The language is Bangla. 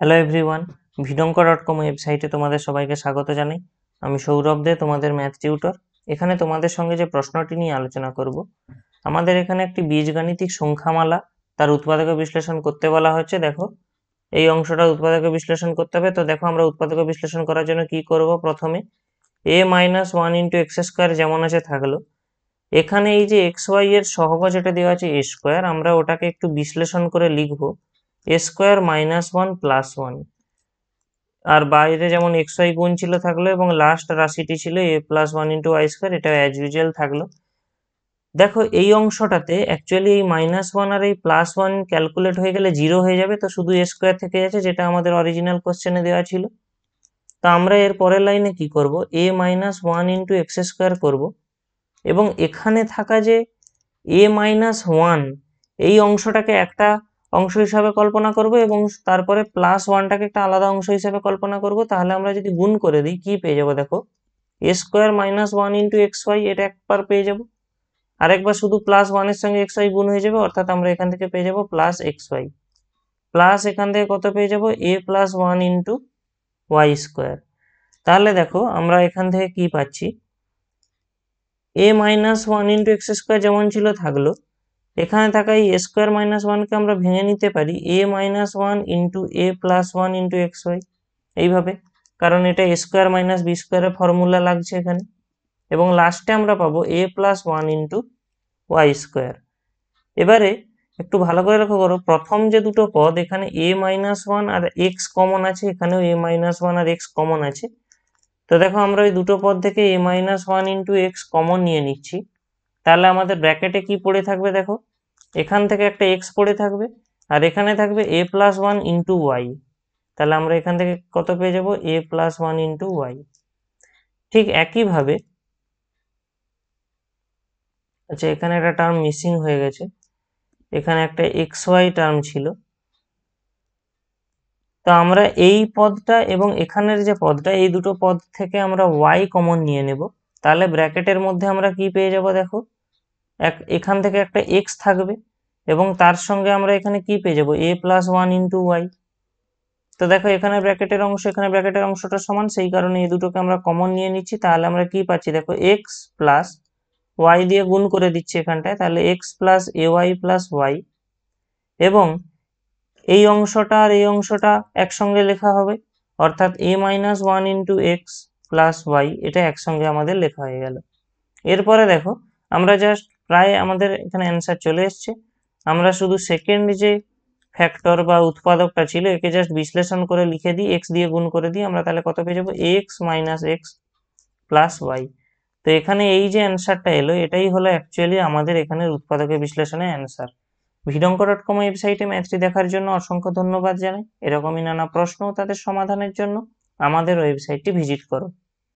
হ্যালো এভরিওয়ান, ভিডঙ্ক.com ওয়েবসাইটে তোমাদের সবাইকে স্বাগত জানাই। আমি সৌরভ দে, তোমাদের ম্যাথ টিউটর। এখানে তোমাদের সঙ্গে যে প্রশ্নটি নিয়ে আলোচনা করব, আমাদের এখানে একটি বীজগাণিতিক সংখ্যামালা, তার উৎপাদক বিশ্লেষণ করতে বলা হচ্ছে। দেখো, এই অংশটা উৎপাদক বিশ্লেষণ করতে হবে। তো দেখো, আমরা উৎপাদক বিশ্লেষণ করার জন্য কি করব, প্রথমে a-1 ইন্টু এক্স স্কোয়ার যেমন আছে থাকলো। এখানে এই যে এক্স ওয়াই এর সহগ যেটা দেওয়া আছে এ স্কোয়ার, আমরা ওটাকে একটু বিশ্লেষণ করে লিখবো A square minus one plus one. আর বাইরে যেমন এক্স ওয়াই গুণ ছিল থাকলো, এবং লাস্ট রাশিটি ছিল A plus one into Y square, এটা অ্যাজ ইউজুয়াল থাকলো। দেখো, এই অংশটাতে অ্যাকচুয়ালি এই মাইনাস ওয়ান আর এই প্লাস ওয়ান ক্যালকুলেট হয়ে গেলে জিরো হয়ে যাবে, তো শুধু এ স্কোয়ার থেকে যাচ্ছে, যেটা আমাদের অরিজিনাল কোশ্চেনে দেওয়া ছিল। তো আমরা এর পরের লাইনে কি করব, A minus one into X square করবো, এবং এখানে থাকা যে এ মাইনাস ওয়ান, এই অংশটাকে একটা অংশ হিসাবে কল্পনা করব, এবং তারপরে প্লাস ওয়ানটাকে একটা আলাদা অংশ হিসাবে কল্পনা করব। তাহলে আমরা যদি গুণ করে দিই কি পেয়ে যাবো, দেখো A square minus one into X Y, এটা একবার পেয়ে যাবো, আরেকবার শুধু প্লাস ওয়ানের সঙ্গে এক্স ওয়াই গুণ হয়ে যাবে, অর্থাৎ আমরা এখান থেকে পেয়ে যাবো প্লাস এক্স ওয়াই, প্লাস এখান থেকে কত পেয়ে যাবো, A plus one into Y square. তাহলে দেখো, আমরা এখান থেকে কি পাচ্ছি, A minus one into X square যেমন ছিল থাকলো, এখানে থাকা এই এ স্কোয়ার মাইনাস ওয়ানকে আমরা ভেঙে নিতে পারি A minus one into A plus one into X Y, এইভাবে, কারণ এটা এ স্কোয়ার মাইনাস বি স্কোয়ারের ফর্মুলা লাগছে এখানে। এবং লাস্টে আমরা পাবো A plus one into Y square. এবারে একটু ভালো করে লক্ষ্য করো, প্রথম যে দুটো পদ, এখানে এ মাইনাস ওয়ান আর এক্স কমন আছে, এখানেও এ মাইনাস ওয়ান আর এক্স কমন আছে। তো দেখো, আমরা ওই দুটো পদ থেকে A minus one into X common নিয়ে নিচ্ছি। তাহলে আমাদের ব্র্যাকেটে কি পড়ে থাকবে, দেখো এখান থেকে একটা এক্স পড়ে থাকবে, আর এখানে থাকবে এ প্লাস ওয়ান ইন্টু ওয়াই। তাহলে আমরা এখান থেকে কত পেয়ে যাবো, A plus one into Y. ঠিক একইভাবে, আচ্ছা এখানে একটা টার্ম মিসিং হয়ে গেছে, এখানে একটা এক্স ওয়াই টার্ম ছিল। তো আমরা এই পদটা এবং এখানের যে পদটা, এই দুটো পদ থেকে আমরা ওয়াই কমন নিয়ে নেব। তাহলে ব্র্যাকেটের মধ্যে আমরা কি পেয়ে যাব, দেখো এখান থেকে একটা এক্স থাকবে, এবং তার সঙ্গে আমরা এখানে কি পেয়ে যাবো, A plus one into Y. তো দেখো, এখানে ব্র্যাকেটের অংশ এখানে ব্র্যাকেটের অংশটা সমান, সেই কারণে এই দুটোকে আমরা কমন নিয়ে নিচ্ছি। তাহলে আমরা কি পাচ্ছি, দেখো এক্স প্লাস ওয়াই দিয়ে গুণ করে দিচ্ছি এখানটায়, তাহলে x plus A Y plus Y. এবং এই অংশটা আর এই অংশটা একসঙ্গে লেখা হবে, অর্থাৎ A minus one into X plus Y, এটা একসঙ্গে আমাদের লেখা হয়ে গেল। এরপরে দেখো, আমরা জাস্ট প্রায় আমাদের এখানে অ্যান্সার চলে এসছে। আমরা শুধু সেকেন্ড যে ফ্যাক্টর বা উৎপাদকটা ছিল, একে জাস্ট বিশ্লেষণ করে লিখে দিই, এক্স দিয়ে গুণ করে দিই, আমরা তাহলে কত পেয়ে যাবো, X minus X plus Y. তো এখানে এই যে অ্যান্সারটা এলো, এটাই হলো অ্যাকচুয়ালি আমাদের এখানের উৎপাদকের বিশ্লেষণের অ্যান্সার। ভিডঙ্ক.com ওয়েবসাইটে ম্যাথটি দেখার জন্য অসংখ্য ধন্যবাদ জানাই। এরকমই নানা প্রশ্ন ও তাদের সমাধানের জন্য আমাদের ওয়েবসাইটটি ভিজিট করো।